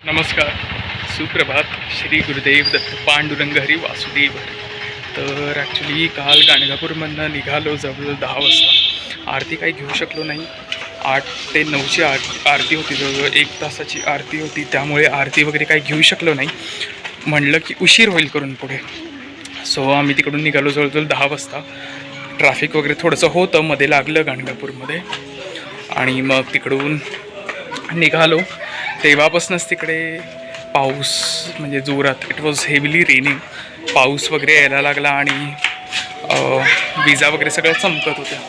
नमस्कार, सुप्रभात. श्री गुरुदेव दत्त पांडुरंग हरी वासुदेव. तर ॲक्च्युली काल गाणगापूरमधनं निघालो जवळजवळ 10 वाजता. आरती काही घेऊ शकलो नाही. 8 ते 9ची आरती होती, जवळजवळ 1 तासाची आरती होती. त्यामुळे आरती वगैरे काही घेऊ शकलो नाही. म्हणलं की उशीर होईल करून पुढे. सो आम्ही तिकडून निघालो जवळजवळ 10 वाजता. ट्रॅफिक वगैरे थोडंसं होतं, मध्ये लागलं गाणगापूरमध्ये. आणि मग तिकडून निघालो. तेव्हापासूनच तिकडे पाऊस म्हणजे जोरात, इट वॉज हेविली रेनिंग. पाऊस वगैरे यायला लागला आणि विजा वगैरे सगळं चमकत होत्या.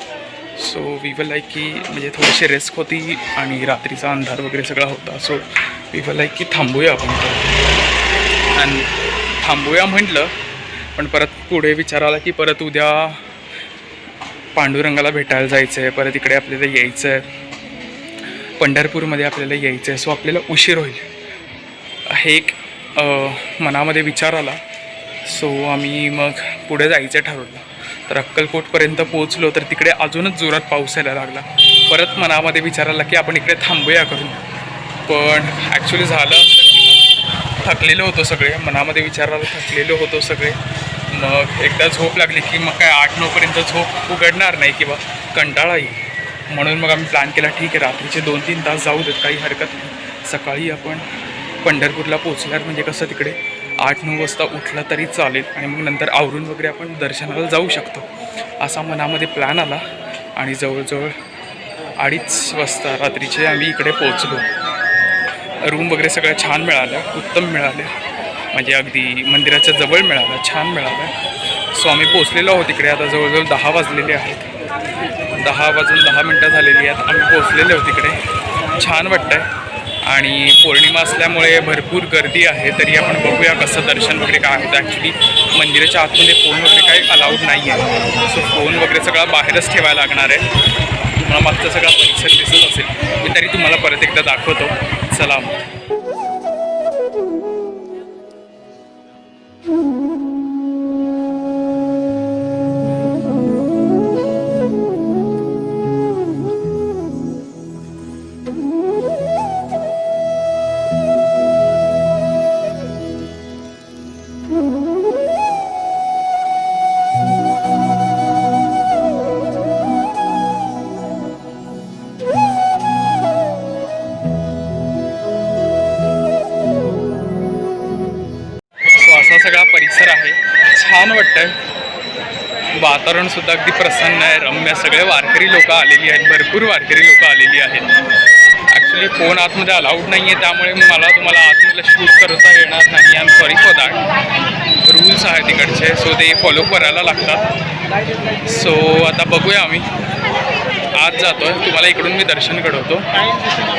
सो वी वर लाईक की म्हणजे थोडीशी रिस्क होती आणि रात्रीचा अंधार वगैरे सगळा होता. सो वी वर लाईक की थांबूया आपण. आणि थांबूया म्हटलं, पण परत पुढे विचार आला की परत उद्या पांडुरंगाला भेटायला जायचं आहे, परत इकडे आपल्याला यायचं आहे, पंढरपूरमध्ये आपल्याला यायचं आहे. सो आपल्याला उशीर होईल हे एक मनामध्ये विचार आला. सो आम्ही मग पुढे जायचं ठरवलं. तर अक्कलकोटपर्यंत पोहोचलो तर तिकडे अजूनच जोरात पाऊस यायला लागला. परत मनामध्ये विचार आला की आपण इकडे थांबूया करून. पण ॲक्च्युली झालं असं की थकलेलो होतो सगळे. मनामध्ये विचार आला, थकलेलो होतो सगळे. मग एकदा झोप लागली की मग काय 8-9पर्यंत झोप उघडणार नाही किंवा कंटाळा येईल. म्हणून मग आम्ही प्लॅन केला, ठीक आहे रात्रीचे 2-3 तास जाऊ देत, काही हरकत नाही. सकाळी आपण पंढरपूरला पोचल्यावर म्हणजे कसं तिकडे 8-9 वाजता उठलं तरी चालेल आणि मग नंतर आवरून वगैरे आपण दर्शनाला जाऊ शकतो, असा मनामध्ये प्लॅन आला. आणि जवळजवळ 2:30 वाजता रात्रीचे आम्ही इकडे पोचलो. रूम वगैरे सगळं छान मिळालं, उत्तम मिळालं, म्हणजे अगदी मंदिराच्या जवळ मिळालं, छान मिळालं. सो आम्ही पोचलेलो आहोत तिकडे. आता जवळजवळ 10 वाजलेले आहेत. 10 वाजून 10 मिनटं झालेली आहेत. आम्ही पोचलेले आहोत तिकडे. छान वाटतं आहे. आणि पौर्णिमा असल्यामुळे भरपूर गर्दी आहे. तरी आपण बघूया कसं दर्शन वगैरे काय होतं. ॲक्च्युली मंदिराच्या आतमध्ये फोन वगैरे काही अलाउड नाही आहे. सो फोन वगैरे सगळा बाहेरच ठेवायला लागणार आहे. मला मागचा सगळा परिसर दिसत असेल, मी तरी तुम्हाला परत एकदा दाखवतो. चला. सगळा परिसर आहे, छान वाटतंय. वातावरणसुद्धा अगदी प्रसन्न आहे, रम्य. सगळे वारकरी लोक आलेली आहेत, भरपूर वारकरी लोक आलेली आहेत. ॲक्च्युली फोन आतमध्ये अलाउड नाही आहे, त्यामुळे मला तुम्हाला आतमध्ये शूट करता येणार नाही. I am sorry for that. Rules आहेत तिकडचे, सो ते फॉलो करायला लागतात. सो आता बघूया, आम्ही आत जातो आहे. तुम्हाला इकडून मी दर्शन घडवतो.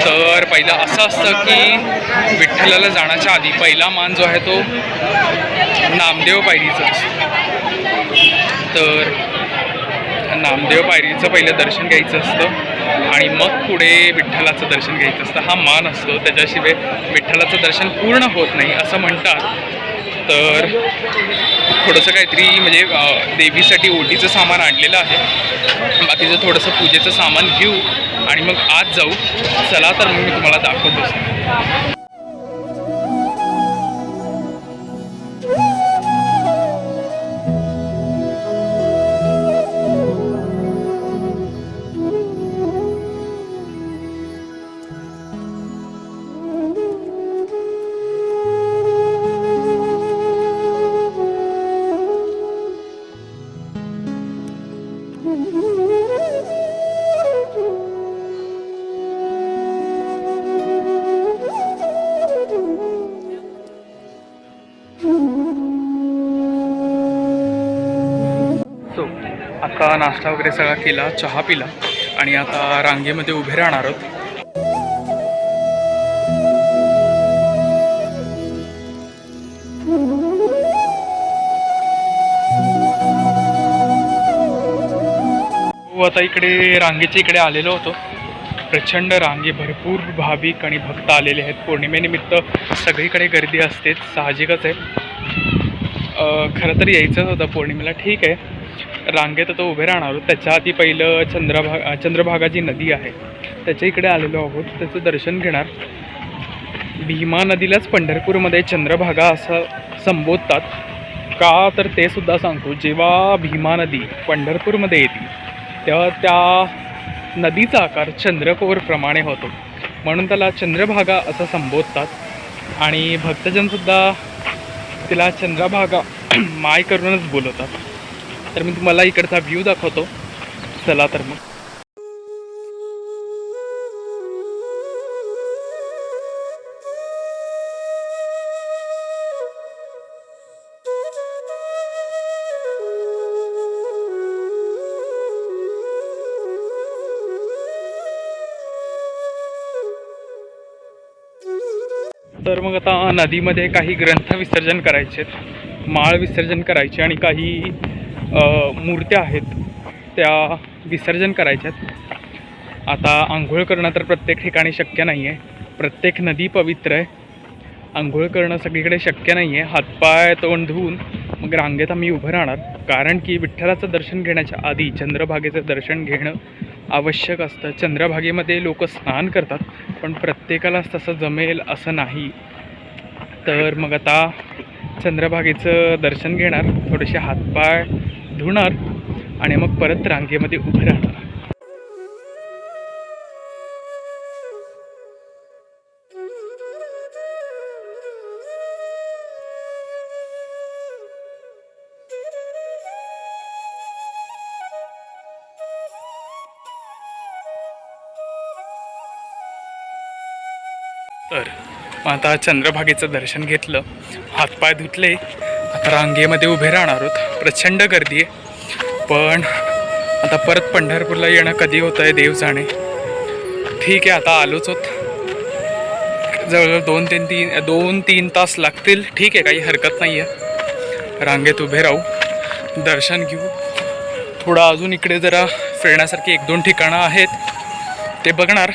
तर पहिलं असं असतं की विठ्ठलाला जाण्याच्या आधी पहिला मान जो आहे तो नामदेव पायरीचा असतो. तर नामदेव पायरीचं पहिलं दर्शन घ्यायचं असतं आणि मग पुढे विठ्ठलाचं दर्शन घ्यायचं असतं. हा मान असतो, त्याच्याशिवाय विठ्ठलाचं दर्शन पूर्ण होत नाही असं म्हणतात. तर थोडंसं काहीतरी म्हणजे देवीसाठी ओटीचं सामान आणलेलं आहे. बाकीचं थोडंसं पूजेचं सामान घेऊ आणि मग आत जाऊ. चला तर मग मी तुम्हाला दाखवतो. आता नाश्ता वगैरे सगळा केला, चहा पिला आणि आता रांगेमध्ये उभे राहणार आहोत. आता इकडे रांगेच्या इकडे आलेलो होतो. प्रचंड रांगे, भरपूर भाविक आणि भक्त आलेले आहेत. पौर्णिमेनिमित्त सगळीकडे गर्दी असतेच, साहजिकच आहे. खरं तर यायचंच होतं पौर्णिमेला, ठीक आहे. रांगेत आता उभे राहणार आहोत. त्याच्या आधी पहिलं चंद्रभागा जी नदी आहे त्याच्या इकडे आलेलो आहोत, त्याचं दर्शन घेणार. भीमा नदीलाच पंढरपूरमध्ये चंद्रभागा असं संबोधतात. का तर ते सुद्धा सांगतो, जेव्हा भीमा नदी पंढरपूरमध्ये येते तेव्हा त्या नदीचा आकार चंद्रकोरप्रमाणे होतो, म्हणून त्याला चंद्रभागा असं संबोधतात आणि भक्तजनसुद्धा तिला चंद्रभागा माय करूनच बोलवतात. तर मी तुम्हाला इकडचा व्ह्यू दाखवतो, चला तर मग. तर मग आता नदीमध्ये काही ग्रंथ विसर्जन करायचे, माळ विसर्जन करायचे आणि काही मूर्त्या आहेत त्या विसर्जन करायच्यात. आता आंघोळ करणं तर प्रत्येक ठिकाणी शक्य नाही आहे, प्रत्येक नदी पवित्र आहे, आंघोळ करणं सगळीकडे शक्य नाही आहे. हातपाय तोंड धुवून मग रांगेत आम्ही उभं राहणार, कारण की विठ्ठलाचं दर्शन घेण्याच्या आधी चंद्रभागेचं दर्शन घेणं आवश्यक असतं. चंद्रभागेमध्ये लोक स्नान करतात, पण प्रत्येकालाच तसं जमेल असं नाही. तर मग आता चंद्रभागेचं दर्शन घेणार, थोडेसे हातपाय धुणार आणि मग परत रांगेमध्ये उभं राहणार. तर आता चंद्रभागेचं दर्शन घेतलं, हातपाय धुतले, आता रांगेमध्ये उभे राहणार आहोत. प्रचंड गर्दी आहे, पण आता परत पंढरपूरला येणं कधी होतं आहे देव जाणे. ठीक आहे, आता आलोच होत, जवळजवळ 2-3 तास लागतील. ठीक आहे, काही हरकत नाही आहे. रांगेत उभे राहू, दर्शन घेऊ, थोडं अजून इकडे जरा फिरण्यासारखी 1-2 ठिकाणं आहेत ते बघणार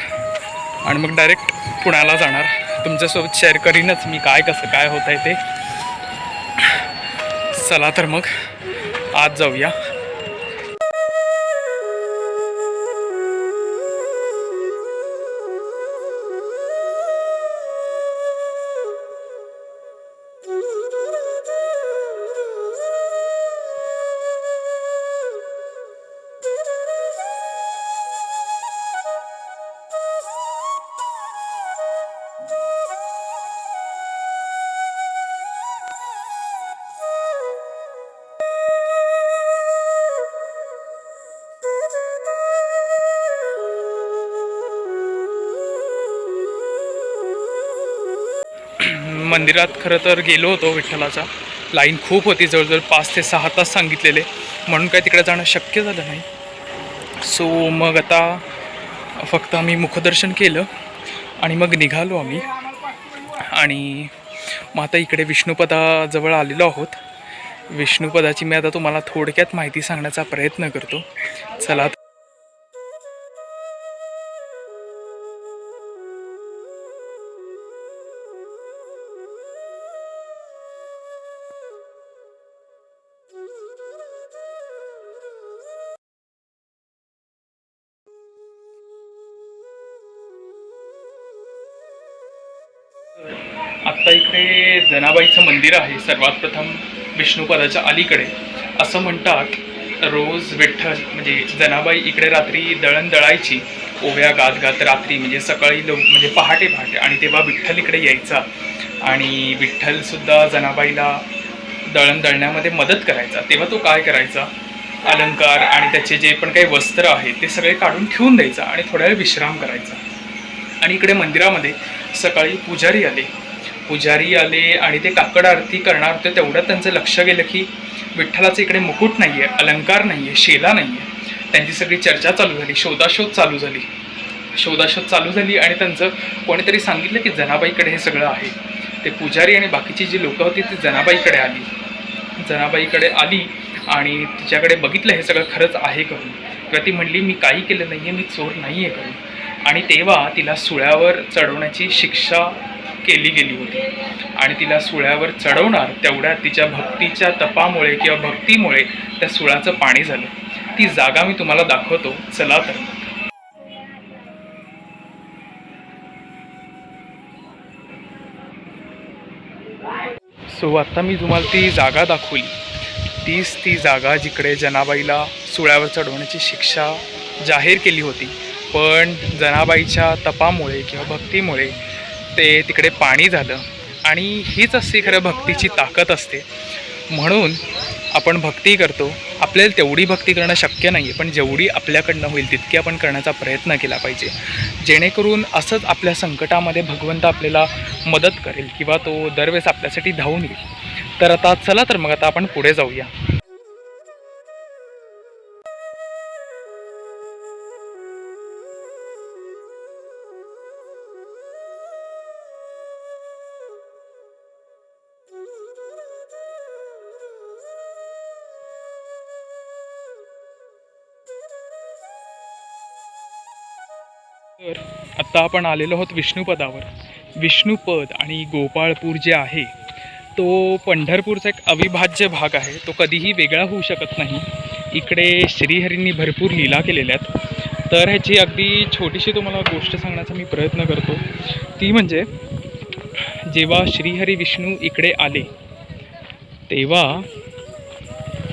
आणि मग डायरेक्ट पुण्याला जाणार. तुमच्यासोबत शेअर करीनच मी कसं काय होत आहे ते. चला तर मग आज जाऊया. मंदिरात खरं तर गेलो होतो विठ्ठलाच्या, लाईन खूप होती, जवळजवळ 5 ते 6 तास सांगितलेले, म्हणून काय तिकडे जाणं शक्य झालं नाही. सो मग आता फक्त आम्ही मुखदर्शन केलं आणि मग निघालो आम्ही. आणि मग आता इकडे विष्णुपदाजवळ आलेलो आहोत. विष्णुपदाची मी आता तुम्हाला थोडक्यात माहिती सांगण्याचा प्रयत्न करतो, चला. आत्ता इकडे जनाबाईचं मंदिर आहे सर्वात प्रथम विष्णुपदाच्या अलीकडे. असं म्हणतात रोज विठ्ठल म्हणजे जनाबाई इकडे रात्री दळण दळायची, ओव्या गात गात रात्री, म्हणजे सकाळी म्हणजे पहाटे आणि तेव्हा विठ्ठल इकडे यायचा आणि विठ्ठलसुद्धा जनाबाईला दळण दळण्यामध्ये मदत करायचा. तेव्हा तो काय करायचा, अलंकार आणि त्याचे जे पण काही वस्त्र आहेत ते सगळे काढून ठेवून द्यायचा आणि थोड्या वेळ विश्राम करायचा. आणि इकडे मंदिरामध्ये सकाळी पुजारी आले आणि ते काकड आरती करणार होते. तेवढ्यात त्यांचं लक्ष गेलं की विठ्ठलाचं इकडे मुकुट नाही आहे, अलंकार नाही आहे, शेला नाही आहे. त्यांची सगळी चर्चा चालू झाली, शोधाशोध चालू झाली आणि त्यांचं कोणीतरी सांगितलं की जनाबाईकडे हे सगळं आहे. ते पुजारी आणि बाकीची जी लोकं होती ती जनाबाईकडे आली आणि तिच्याकडे बघितलं हे सगळं खरंच आहे करून. तर ती म्हणली मी काही केलं नाही आहे, मी चोर नाही आहे करून. आणि तेव्हा तिला सुळ्यावर चढवण्याची शिक्षा केली गेली होती आणि तिला सुळ्यावर चढवणार तेवढ्या तिच्या भक्तीच्या तपामुळे किंवा भक्तीमुळे त्या सुळाचं पाणी झालं. ती जागा मी तुम्हाला दाखवतो, चला तर. सो आत्ता मी तुम्हाला ती जागा दाखवली, तीच ती जागा जिकडे जनाबाईला सुळ्यावर चढवण्याची शिक्षा जाहीर केली होती, पण जनाबाईच्या तपामुळे किंवा भक्तीमुळे ते तिकडे पाणी झालं. आणि हीच असते खरं भक्तीची ताकद असते. म्हणून आपण भक्ती करतो. आपल्याला तेवढी भक्ती करणं शक्य नाही आहे, पण जेवढी आपल्याकडनं होईल तितकी आपण करण्याचा प्रयत्न केला पाहिजे, जेणेकरून असंच आपल्या संकटामध्ये भगवंत आपल्याला मदत करेल किंवा तो दरवेळेस आपल्यासाठी धावून येईल. तर आता चला तर मग आता आपण पुढे जाऊया. तर आत्ता आपण आलेलो आहोत विष्णुपदावर. विष्णुपद आणि गोपाळपूर जे आहे तो पंढरपूरचा एक अविभाज्य भाग आहे. तो कधीही वेगळा होऊ शकत नाही. इकडे श्रीहरींनी भरपूर लीला केलेल्या आहेत. तर ह्याची अगदी छोटीशी तुम्हाला गोष्ट सांगण्याचा मी प्रयत्न करतो. ती म्हणजे जेव्हा श्रीहरी विष्णू इकडे आले तेव्हा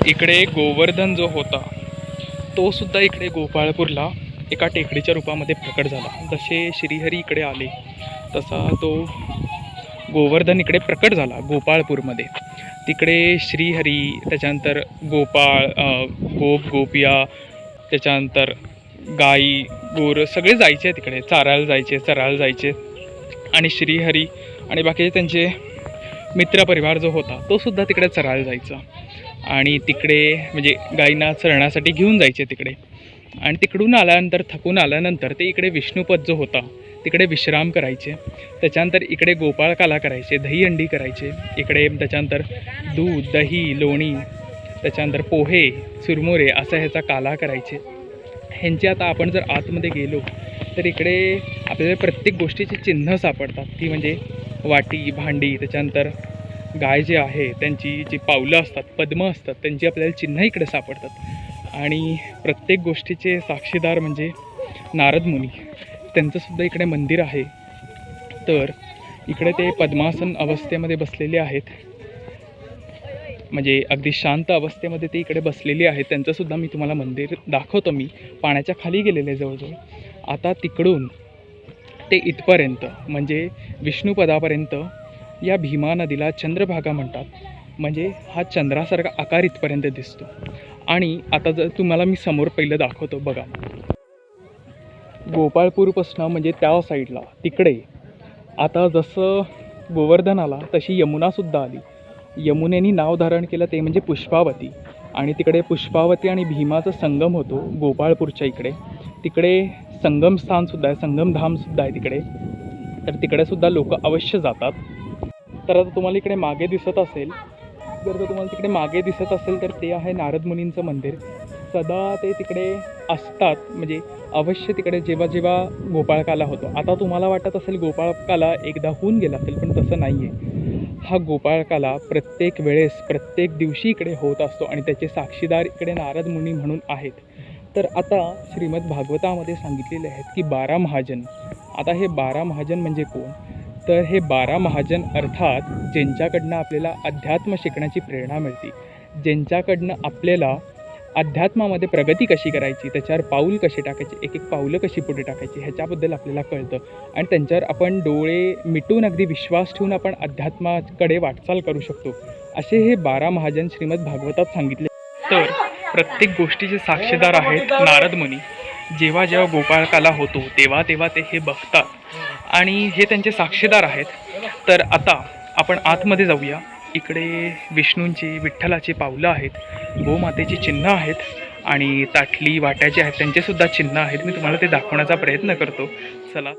इकडे गोवर्धन जो होता तो सुद्धा इकडे गोपाळपूरला एका टेकडीच्या रूपामध्ये प्रकट झाला. जसे श्रीहरी इकडे आले तसा तो गोवर्धन इकडे प्रकट झाला गोपाळपूरमध्ये. तिकडे श्रीहरी, त्याच्यानंतर गोपाळ, गोप गोपिया, त्याच्यानंतर गाई गोरं सगळे जायचे तिकडे, चरायला जायचे. आणि श्रीहरी आणि बाकीचे त्यांचे मित्रपरिवार जो होता तो सुद्धा तिकडे चरायला जायचा. आणि तिकडे म्हणजे गायींना चरण्यासाठी घेऊन जायचे तिकडे. आणि तिकडून आल्यानंतर थकून आल्यानंतर ते इकडे विष्णुपद जो होता तिकडे विश्राम करायचे. त्याच्यानंतर इकडे गोपाळकाला करायचे, दहीहंडी करायचे. इकडे त्याच्यानंतर दूध, दही, लोणी, त्याच्यानंतर पोहे, चुरमुरे असा ह्याचा काला करायचे. ह्यांची आता आपण जर आतमध्ये गेलो तर इकडे आपल्याला प्रत्येक गोष्टीची चिन्ह सापडतात. ती म्हणजे वाटी, भांडी, त्याच्यानंतर गाय जे आहे त्यांची जी पावलं असतात, पद्म असतात, त्यांची आपल्याला चिन्ह इकडे सापडतात. आणि प्रत्येक गोष्टीचे साक्षीदार म्हणजे नारद मुनी, त्यांचंसुद्धा इकडे मंदिर आहे. तर इकडे ते पद्मासन अवस्थेमध्ये बसलेले आहेत, म्हणजे अगदी शांत अवस्थेमध्ये ते इकडे बसलेले आहेत. त्यांचंसुद्धा मी तुम्हाला मंदिर दाखवतो. मी पाण्याच्या खाली गेलेले जवळजवळ. आता तिकडून ते इथपर्यंत म्हणजे विष्णुपदापर्यंत या भीमा नदीला चंद्रभागा म्हणतात. म्हणजे हा चंद्रासारखा आकार इथपर्यंत दिसतो. आणि आता जर तुम्हाला मी समोर पहिलं दाखवतो बघा, गोपाळपूरपासून म्हणजे त्या साईडला तिकडे आता जसं गोवर्धन आला तशी यमुनासुद्धा आली. यमुनेनी नाव धारण केलं ते म्हणजे पुष्पावती. आणि तिकडे पुष्पावती आणि भीमाचा संगम होतो गोपाळपूरच्या इकडे. तिकडे संगमस्थानसुद्धा आहे, संगमधामसुद्धा आहे तिकडे. तर तिकडेसुद्धा लोक अवश्य जातात. तर आता तुम्हाला इकडे मागे दिसत असेल, तर ते आहे नारद मुनींचं मंदिर. सदा ते तिकडे असतात, म्हणजे अवश्य तिकडे जेव्हा जेव्हा गोपाळकाला होतो. आता तुम्हाला वाटत असेल गोपाळकाला एकदा होऊन गेला असेल, पण तसं नाही आहे. हा गोपाळकाला प्रत्येक वेळेस प्रत्येक दिवशी इकडे होत असतो आणि त्याचे साक्षीदार इकडे नारद मुनी म्हणून आहेत. तर आता श्रीमद भागवतामध्ये सांगितलेले आहेत की 12 महाजन. आता हे 12 महाजन म्हणजे कोण? तर हे 12 महाजन अर्थात ज्यांच्याकडनं आपल्याला अध्यात्म शिकण्याची प्रेरणा मिळते, ज्यांच्याकडनं आपल्याला अध्यात्मामध्ये प्रगती कशी करायची, त्याच्यावर पाऊल कसे टाकायचे, एक एक पाऊलं कशी पुढे टाकायची ह्याच्याबद्दल आपल्याला कळतं. आणि त्यांच्यावर आपण डोळे मिटून अगदी विश्वास ठेवून आपण अध्यात्माकडे वाटचाल करू शकतो. असे हे 12 महाजन श्रीमद भागवतात सांगितले. तर प्रत्येक गोष्टीचे साक्षीदार आहेत नारद मुनी. जेव्हा जेव्हा गोपाळकाला होतो तेव्हा तेव्हा ते हे बघतात आणि हे त्यांचे साक्षीदार आहेत. तर आता आपण आतमध्ये जाऊया. इकडे विष्णूंची, विठ्ठलाची पावलं आहेत, गोमातेची चिन्ह आहेत आणि ताटली, वाट्या जे आहेत त्यांचेसुद्धा चिन्ह आहेत. मी तुम्हाला ते दाखवण्याचा प्रयत्न करतो. चला.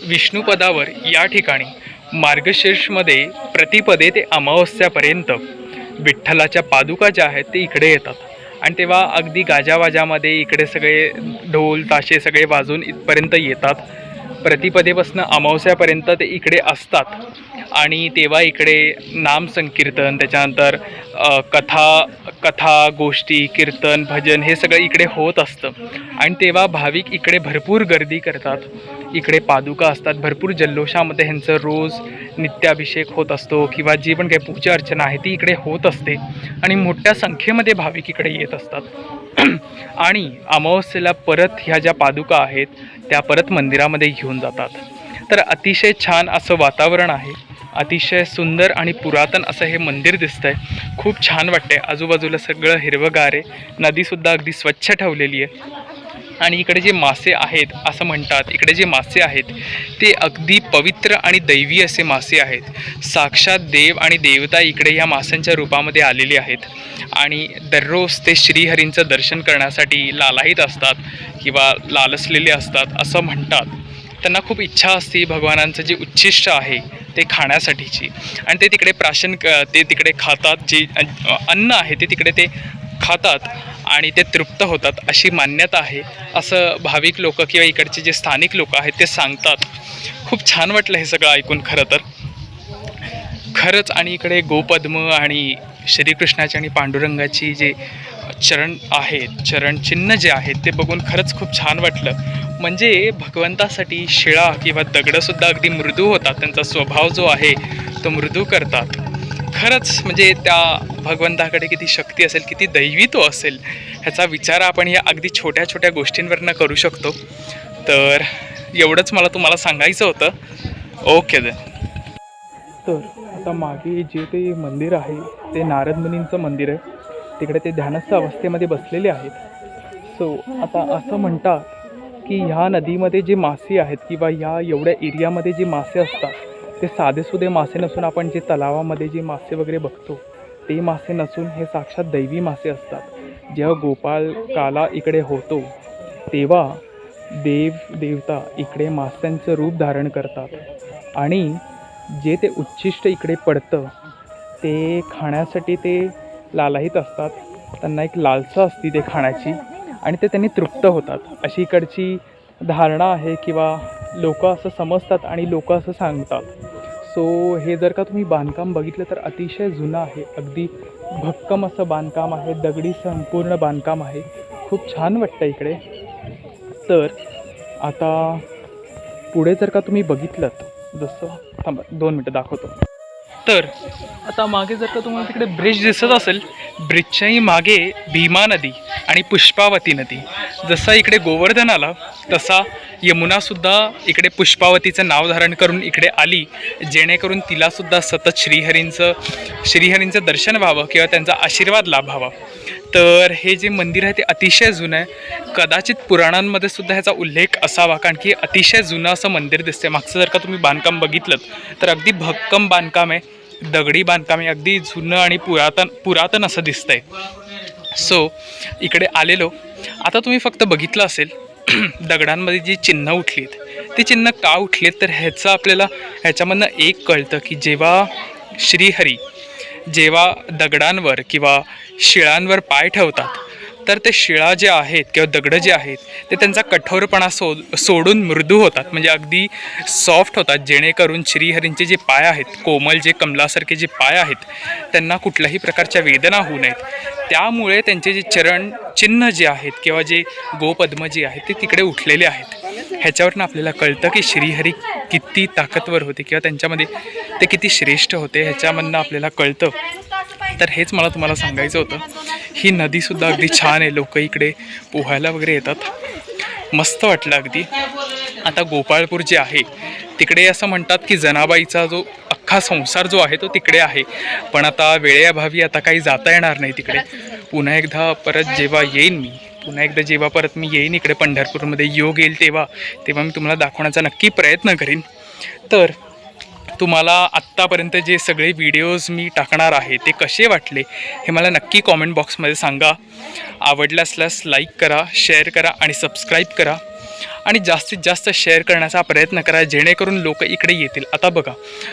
विष्णुपदावर या ठिकाणी मार्गशीर्षमध्ये प्रतिपदे ते अमावस्यापर्यंत विठ्ठलाच्या पादुका ज्या आहेत ते इकडे येतात आणि तेव्हा अगदी गाजावाजामध्ये इकडे सगळे ढोल ताशे सगळे वाजून इथपर्यंत येतात. प्रतिपदेपासून अमावस्यापर्यंत ते इकडे असतात आणि तेव्हा इकडे नामसंकीर्तन, त्याच्यानंतर कथा गोष्टी कीर्तन भजन हे सगळं इकडे होत असतं. आणि तेव्हा भाविक इकडे भरपूर गर्दी करतात. इकडे पादुका असतात, भरपूर जल्लोषामध्ये ह्यांचं रोज नित्याभिषेक होत असतो किंवा जी पण काही पूजा अर्चना आहे ती इकडे होत असते आणि मोठ्या संख्येमध्ये भाविक इकडे येत असतात. आणि अमावस्येला परत ह्या ज्या पादुका आहेत त्या परत मंदिरामध्ये घेऊन जातात. तर अतिशय छान असं वातावरण आहे, अतिशय सुंदर आणि पुरातन असं हे मंदिर दिसतंय. खूप छान वाटतंय. आजूबाजूला सगळं हिरवंगार आहे, नदीसुद्धा अगदी स्वच्छ ठेवलेली आहे. आणि इकडे जे मासे आहेत असं म्हणतात, इकडे जे मासे आहेत ते अगदी पवित्र आणि दैवी असे मासे आहेत. साक्षात देव आणि देवता इकडे या माशांच्या रूपामध्ये आलेले आहेत आणि दररोज ते श्रीहरींचं दर्शन करण्यासाठी लालायित असतात किंवा लालसलेले असतात असं म्हणतात. त्यांना खूप इच्छा असते भगवानांचं जे उच्छिष्ट आहे ते खाण्यासाठीची आणि ते तिकडे ते तिकडे खातात. जे अन्न आहे ते तिकडे ते खातात आणि ते तृप्त होतात अशी मान्यता आहे असं भाविक लोक किंवा इकडचे जे स्थानिक लोक आहेत ते सांगतात. खूप छान वाटलं हे सगळं ऐकून खरं तर खरंच. आणि इकडे गोपद्म आणि श्रीकृष्णाची आणि पांडुरंगाची जे चरण आहेत, चरणचिन्ह जे आहेत ते बघून खरंच खूप छान वाटलं. म्हणजे भगवंतासाठी शिळा किंवा दगडंसुद्धा अगदी मृदू होतात, त्यांचा स्वभाव जो आहे तो मृदू करतात. खरंच म्हणजे त्या भगवंताकडे किती शक्ती असेल, किती दैवित्व असेल ह्याचा विचार आपण या अगदी छोट्या छोट्या गोष्टींवरनं करू शकतो. तर एवढंच मला तुम्हाला सांगायचं होतं. ओके दे. तर आता मागे जे ते मंदिर आहे ते नारद मुनींचं मंदिर आहे. तिकडे ते ध्यानस्थ अवस्थेमध्ये बसलेले आहेत. सो आता असं म्हणतात की ह्या नदीमध्ये जे मासे आहेत किंवा ह्या एवढ्या एरियामध्ये जे मासे असतात ते साधेसुधे मासे नसून आपण जे तलावामध्ये जे मासे वगैरे बघतो ते मासे नसून हे साक्षात दैवी मासे असतात. जेव्हा गोपाळ काला इकडे होतो तेव्हा देवता इकडे मास्यांचं रूप धारण करतात आणि जे ते उच्छिष्ट इकडे पडतं ते खाण्यासाठी ते लालायित असतात. त्यांना एक लालसा असते ते खाण्याची आणि ते त्यांनी तृप्त होतात अशी इकडची धारणा आहे किंवा लोक असं समजतात आणि लोक असं सांगतात. सो हे जर का तुम्ही बांधकाम बघितलं तर अतिशय जुनं आहे, अगदी भक्कम असं बांधकाम आहे, दगडी संपूर्ण बांधकाम आहे. खूप छान वाटतं इकडे. तर आता पुढे जर का तुम्ही बघितलं जसं थांबा 2 मिनटं दाखवतो. तर आता मागे जर का तुम्हाला तिकडे ब्रिज दिसत असेल, ब्रिजच्याही मागे भीमा नदी आणि पुष्पावती नदी. जसा इकडे गोवर्धन आला तसा यमुनासुद्धा इकडे पुष्पावतीचं नाव धारण करून इकडे आली, जेणेकरून तिलासुद्धा सतत श्रीहरींचं दर्शन व्हावं किंवा त्यांचा आशीर्वाद लाभावा. तर हे जे मंदिर आहे ते अतिशय जुनं आहे. कदाचित पुराणांमध्ये सुद्धा ह्याचा उल्लेख असावा, कारण की अतिशय जुनं असं मंदिर दिसते. मागचं जर का तुम्ही बांधकाम बघितलं तर अगदी भक्कम बांधकाम आहे, दगडी बांधकाम आहे, अगदी जुनं आणि पुरातन असं दिसतंय. सो इकडे आलेलो. आता तुम्ही फक्त बघितलं असेल दगडांमध्ये जी चिन्ह उठलीत ती चिन्ह का उठलीत, तर ह्याच्यामधनं एक कळतं की जेव्हा श्रीहरी जेव्हा दगडांवर किंवा शिळांवर पाय ठेवतात तर ते शिळा जे आहेत किंवा दगडं जे आहेत ते त्यांचा कठोरपणा सोडून मृदू होतात, म्हणजे अगदी सॉफ्ट होतात, जेणेकरून श्रीहरींचे जे पाय आहेत, कोमल जे कमलासारखे जे पाय आहेत, त्यांना कुठल्याही प्रकारच्या वेदना होऊ नयेत. त्यामुळे त्यांचे जे चरण चिन्ह जे आहेत किंवा जे गोपद्म जे आहेत ते तिकडे उठलेले आहेत. ह्याच्यावरनं आपल्याला कळतं की श्रीहरी किती ताकदवर होते किंवा त्यांच्यामध्ये ते किती श्रेष्ठ होते, ह्याच्यामधनं आपल्याला कळतं. तर हेच मला तुम्हाला सांगायचं होतं. ही नदीसुद्धा अगदी छान आहे, लोक इकडे पोहायला वगैरे येतात. मस्त वाटलं अगदी. आता गोपाळपूर जे आहे तिकडे असं म्हणतात की जनाबाईचा जो अख्खा संसार जो आहे तो तिकडे आहे, पण आता वेळेअभावी आता काही जाता येणार नाही तिकडे. पुन्हा एकदा परत जेव्हा मी येईन इकडे पंढरपूरमध्ये योग येईल तेव्हा मी तुम्हाला दाखवण्याचा नक्की प्रयत्न करीन. तर तुम्हाला आत्तापर्यंत जे सगळे व्हिडिओज मी टाकणार आहे ते कसे वाटले हे मला नक्की कॉमेंट बॉक्समध्ये सांगा. आवडलं असल्यास लाईक करा, शेअर करा आणि सबस्क्राईब करा. आणि जास्तीत जास्त शेअर करण्याचा प्रयत्न करा, जेणेकरून लोक इकडे येतील. आता बघा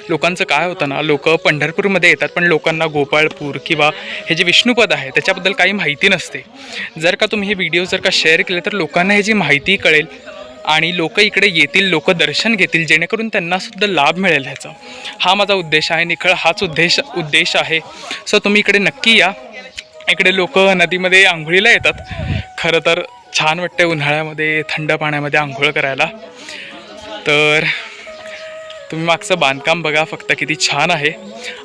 लोकांचं काय होतं ना, लोक पंढरपूरमध्ये येतात पण लोकांना गोपाळपूर किंवा हे जे विष्णुपद आहे त्याच्याबद्दल काही माहिती नसते. जर का तुम्ही हे व्हिडिओ जर का शेअर केले तर लोकांना ह्याची माहिती कळेल आणि लोक इकडे येतील, लोक दर्शन घेतील, जेणेकरून त्यांनासुद्धा लाभ मिळेल ह्याचा. हा माझा उद्देश आहे, निखळ हाच उद्देश आहे. सो तुम्ही इकडे नक्की या. इकडे लोक नदीमध्ये आंघोळीला येतात. खरं तर छान वाटते उन्हाळ्यामध्ये थंड पाण्यामध्ये आंघोळ करायला. तर तुम्ही मागचं बांधकाम बघा फक्त किती छान आहे.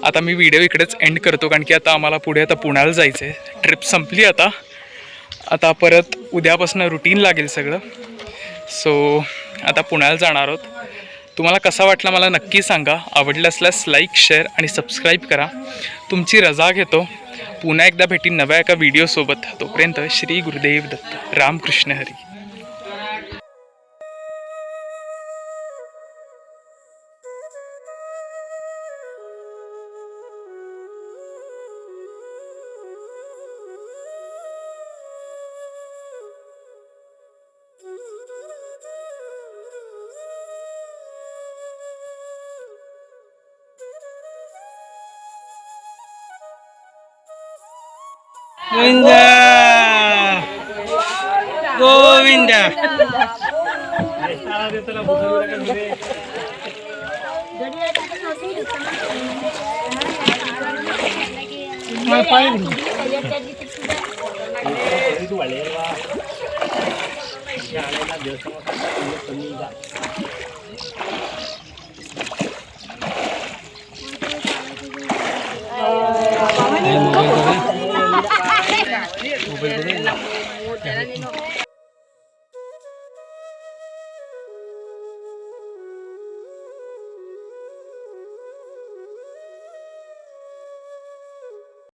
आता मी व्हिडिओ इकडेच एंड करतो, कारण की आता आम्हाला पुढे आता पुण्याला जायचं आहे. ट्रिप संपली आता परत उद्यापासून रुटीन लागेल सगळं. सो आता पुण्याला जाणार आहोत. तुम्हाला कसा वाटला मला नक्की सांगा. आवडलं असल्यास लाईक, शेअर आणि सबस्क्राईब करा. तुमची रजा घेतो. पुन्हा एकदा भेटीन नव्या एका व्हिडिओसोबत. तोपर्यंत श्री गुरुदेव दत्त. रामकृष्ण हरी. गोविंदा गोविंदा